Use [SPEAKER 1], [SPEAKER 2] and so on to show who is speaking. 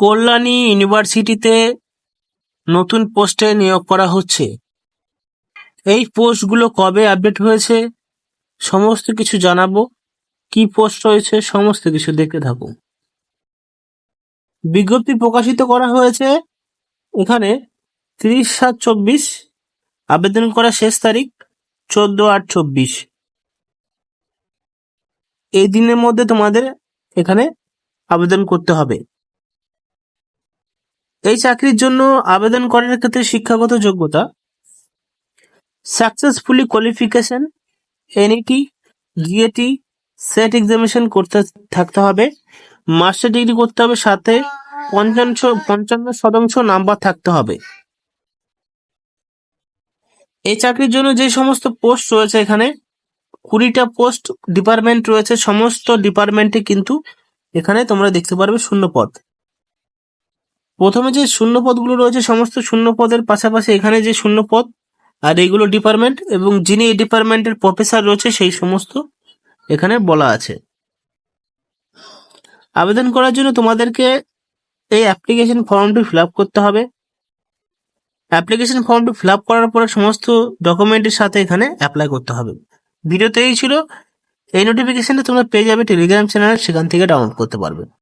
[SPEAKER 1] কল্যাণী ইউনিভার্সিটিতে নতুন পোস্টে নিয়োগ করা হচ্ছে। এই পোস্টগুলো কবে আপডেট হয়েছে সমস্ত কিছু জানাবো। কি পোস্ট রয়েছে সমস্ত কিছু দেখতে থাকুন। বিজ্ঞপ্তি প্রকাশিত করা হয়েছে এখানে 30/7/24। আবেদন করার শেষ তারিখ 14/8/24। এই দিনের মধ্যে তোমাদের এখানে আবেদন করতে হবে। এই চাকরির জন্য আবেদন করার ক্ষেত্রে শিক্ষাগত যোগ্যতা successfully qualification NET GAT set examination করতে থাকতে হবে, মাস্টার ডিগ্রি করতে হবে, সাথে 55% নাম্বার থাকতে হবে। এই চাকরির জন্য যে সমস্ত পোস্ট রয়েছে এখানে 20টা পোস্ট ডিপার্টমেন্ট রয়েছে। সমস্ত ডিপার্টমেন্টে কিন্তু এখানে তোমরা দেখতে পারবে শূন্য পদ। প্রথমে যে শূন্য পদগুলো রয়েছে সমস্ত শূন্য পদের পাশাপাশি এখানে যে শূন্য পদ আর এইগুলো ডিপার্টমেন্ট এবং যিনি এই ডিপার্টমেন্টের প্রফেসর রয়েছে সেই সমস্ত এখানে বলা আছে। আবেদন করার জন্য তোমাদেরকে এই অ্যাপ্লিকেশন ফর্মটি ফিল আপ করতে হবে। অ্যাপ্লিকেশন ফর্মটি ফিল আপ করার পরে সমস্ত ডকুমেন্টের সাথে এখানে অ্যাপ্লাই করতে হবে। ভিডিওতে এই ছিল। এই নোটিফিকেশনটা তোমরা পেয়ে যাবে টেলিগ্রাম চ্যানেলে, সেখান থেকে ডাউনলোড করতে পারবে।